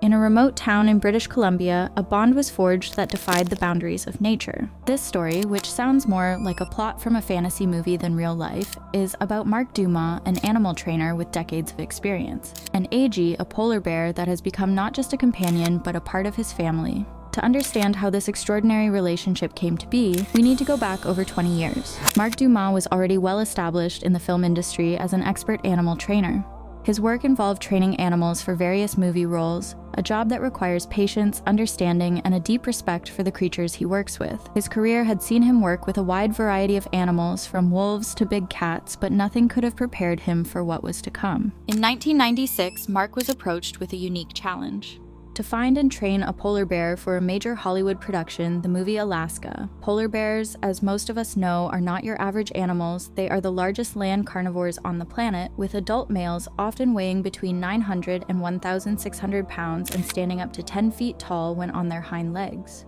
In a remote town in British Columbia, a bond was forged that defied the boundaries of nature. This story, which sounds more like a plot from a fantasy movie than real life, is about Mark Dumas, an animal trainer with decades of experience, and Agee, a polar bear that has become not just a companion but a part of his family. To understand how this extraordinary relationship came to be, we need to go back over 20 years. Mark Dumas was already well established in the film industry as an expert animal trainer. His work involved training animals for various movie roles, a job that requires patience, understanding, and a deep respect for the creatures he works with. His career had seen him work with a wide variety of animals, from wolves to big cats, but nothing could have prepared him for what was to come. In 1996, Mark was approached with a unique challenge: to find and train a polar bear for a major Hollywood production, the movie Alaska. Polar bears, as most of us know, are not your average animals. They are the largest land carnivores on the planet, with adult males often weighing between 900 and 1,600 pounds and standing up to 10 feet tall when on their hind legs.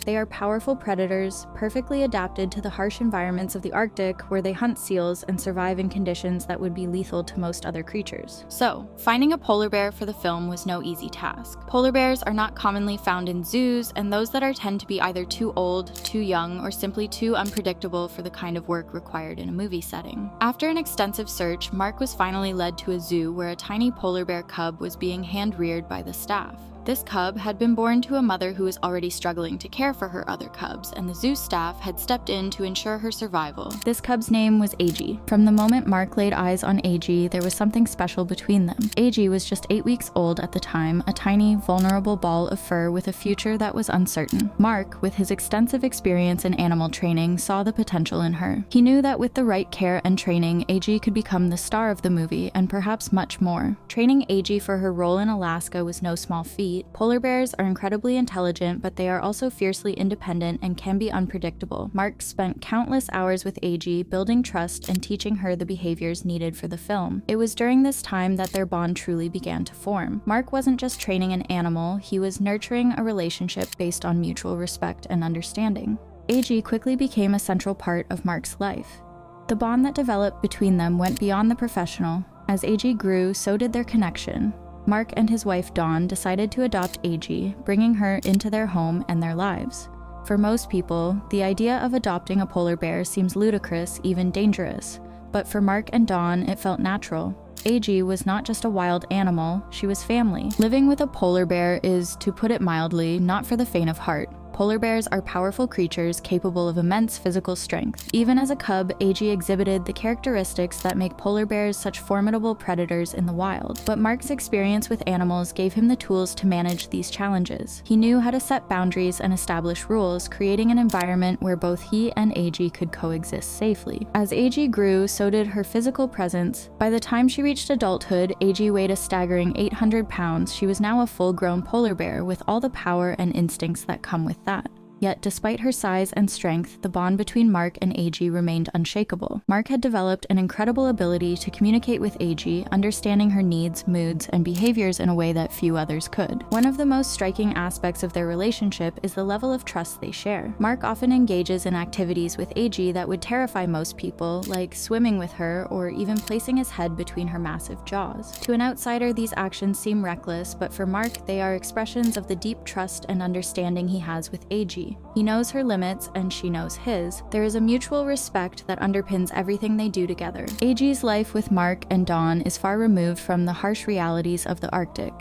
They are powerful predators, perfectly adapted to the harsh environments of the Arctic, where they hunt seals and survive in conditions that would be lethal to most other creatures. So, finding a polar bear for the film was no easy task. Polar bears are not commonly found in zoos, and those that are tend to be either too old, too young, or simply too unpredictable for the kind of work required in a movie setting. After an extensive search, Mark was finally led to a zoo where a tiny polar bear cub was being hand-reared by the staff. This cub had been born to a mother who was already struggling to care for her other cubs, and the zoo staff had stepped in to ensure her survival. This cub's name was Agee. From the moment Mark laid eyes on Agee, there was something special between them. Agee was just 8 weeks old at the time, a tiny, vulnerable ball of fur with a future that was uncertain. Mark, with his extensive experience in animal training, saw the potential in her. He knew that with the right care and training, Agee could become the star of the movie, and perhaps much more. Training Agee for her role in Alaska was no small feat. Polar bears are incredibly intelligent, but they are also fiercely independent and can be unpredictable. Mark spent countless hours with Agee, building trust and teaching her the behaviors needed for the film. It was during this time that their bond truly began to form. Mark wasn't just training an animal, he was nurturing a relationship based on mutual respect and understanding. Agee quickly became a central part of Mark's life. The bond that developed between them went beyond the professional. As Agee grew, so did their connection. Mark and his wife Dawn decided to adopt Agee, bringing her into their home and their lives. For most people, the idea of adopting a polar bear seems ludicrous, even dangerous, but for Mark and Dawn, it felt natural. Agee was not just a wild animal, she was family. Living with a polar bear is, to put it mildly, not for the faint of heart. Polar bears are powerful creatures capable of immense physical strength. Even as a cub, Agee exhibited the characteristics that make polar bears such formidable predators in the wild. But Mark's experience with animals gave him the tools to manage these challenges. He knew how to set boundaries and establish rules, creating an environment where both he and Agee could coexist safely. As Agee grew, so did her physical presence. By the time she reached adulthood, Agee weighed a staggering 800 pounds. She was now a full-grown polar bear with all the power and instincts that come with that. Yet, despite her size and strength, the bond between Mark and Agee remained unshakable. Mark had developed an incredible ability to communicate with Agee, understanding her needs, moods, and behaviors in a way that few others could. One of the most striking aspects of their relationship is the level of trust they share. Mark often engages in activities with Agee that would terrify most people, like swimming with her or even placing his head between her massive jaws. To an outsider, these actions seem reckless, but for Mark, they are expressions of the deep trust and understanding he has with Agee. He knows her limits and she knows his. There is a mutual respect that underpins everything they do together. Agee's life with Mark and Dawn is far removed from the harsh realities of the Arctic.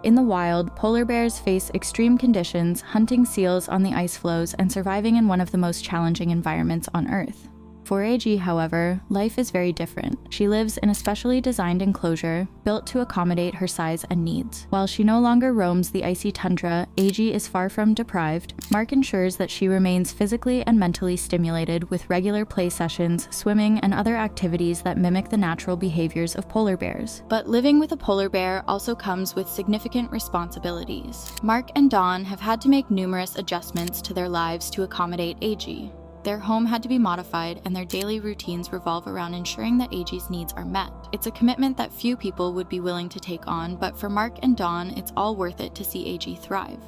In the wild, polar bears face extreme conditions, hunting seals on the ice floes and surviving in one of the most challenging environments on Earth. For Agee, however, life is very different. She lives in a specially designed enclosure, built to accommodate her size and needs. While she no longer roams the icy tundra, Agee is far from deprived. Mark ensures that she remains physically and mentally stimulated with regular play sessions, swimming, and other activities that mimic the natural behaviors of polar bears. But living with a polar bear also comes with significant responsibilities. Mark and Dawn have had to make numerous adjustments to their lives to accommodate Agee. Their home had to be modified, and their daily routines revolve around ensuring that Agee's needs are met. It's a commitment that few people would be willing to take on, but for Mark and Dawn, it's all worth it to see Agee thrive.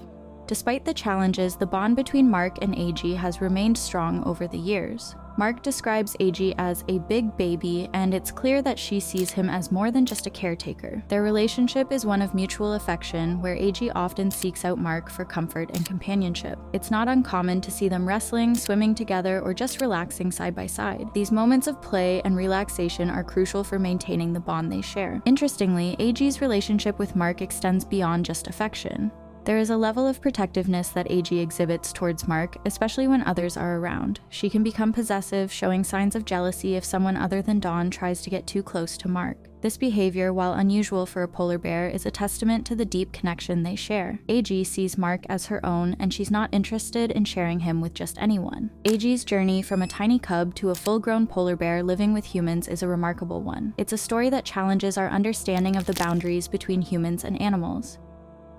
Despite the challenges, the bond between Mark and Agee has remained strong over the years. Mark describes Agee as a big baby, and it's clear that she sees him as more than just a caretaker. Their relationship is one of mutual affection, where Agee often seeks out Mark for comfort and companionship. It's not uncommon to see them wrestling, swimming together, or just relaxing side by side. These moments of play and relaxation are crucial for maintaining the bond they share. Interestingly, Agee's relationship with Mark extends beyond just affection. There is a level of protectiveness that Agee exhibits towards Mark, especially when others are around. She can become possessive, showing signs of jealousy if someone other than Dawn tries to get too close to Mark. This behavior, while unusual for a polar bear, is a testament to the deep connection they share. Agee sees Mark as her own, and she's not interested in sharing him with just anyone. Agee's journey from a tiny cub to a full-grown polar bear living with humans is a remarkable one. It's a story that challenges our understanding of the boundaries between humans and animals.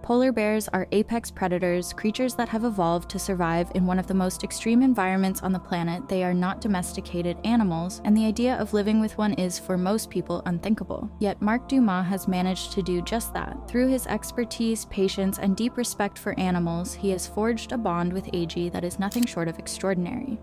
Polar bears are apex predators, creatures that have evolved to survive in one of the most extreme environments on the planet. They are not domesticated animals, and the idea of living with one is, for most people, unthinkable. Yet Mark Dumas has managed to do just that. Through his expertise, patience, and deep respect for animals, he has forged a bond with Agee that is nothing short of extraordinary.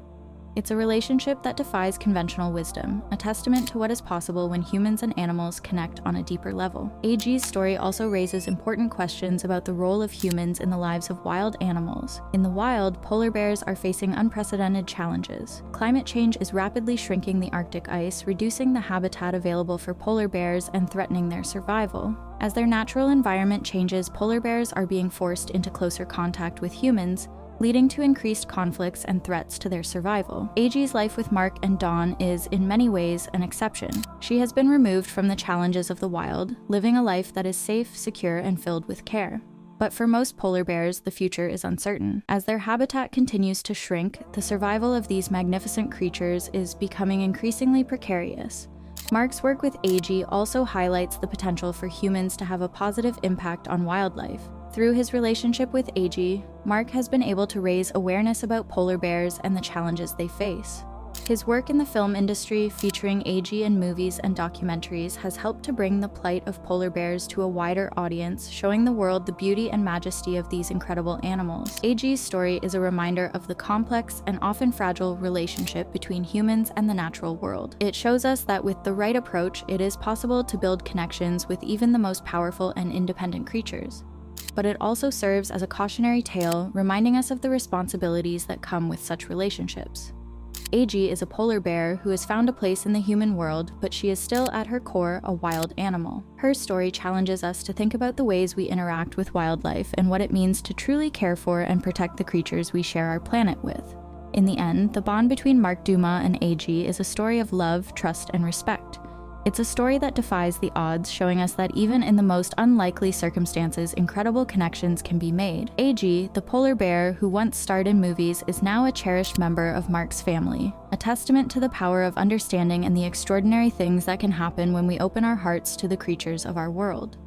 It's a relationship that defies conventional wisdom, a testament to what is possible when humans and animals connect on a deeper level. Agee's story also raises important questions about the role of humans in the lives of wild animals. In the wild, polar bears are facing unprecedented challenges. Climate change is rapidly shrinking the Arctic ice, reducing the habitat available for polar bears and threatening their survival. As their natural environment changes, polar bears are being forced into closer contact with humans, leading to increased conflicts and threats to their survival. Agee's life with Mark and Dawn is, in many ways, an exception. She has been removed from the challenges of the wild, living a life that is safe, secure, and filled with care. But for most polar bears, the future is uncertain. As their habitat continues to shrink, the survival of these magnificent creatures is becoming increasingly precarious. Mark's work with Agee also highlights the potential for humans to have a positive impact on wildlife. Through his relationship with Agee, Mark has been able to raise awareness about polar bears and the challenges they face. His work in the film industry, featuring Agee in movies and documentaries, has helped to bring the plight of polar bears to a wider audience, showing the world the beauty and majesty of these incredible animals. Agee's story is a reminder of the complex and often fragile relationship between humans and the natural world. It shows us that with the right approach, it is possible to build connections with even the most powerful and independent creatures. But it also serves as a cautionary tale, reminding us of the responsibilities that come with such relationships. Agee is a polar bear who has found a place in the human world, but she is still at her core a wild animal. Her story challenges us to think about the ways we interact with wildlife and what it means to truly care for and protect the creatures we share our planet with. In the end, the bond between Mark Dumas and Agee is a story of love, trust, and respect. It's a story that defies the odds, showing us that even in the most unlikely circumstances, incredible connections can be made. Agee, the polar bear who once starred in movies, is now a cherished member of Mark's family, a testament to the power of understanding and the extraordinary things that can happen when we open our hearts to the creatures of our world.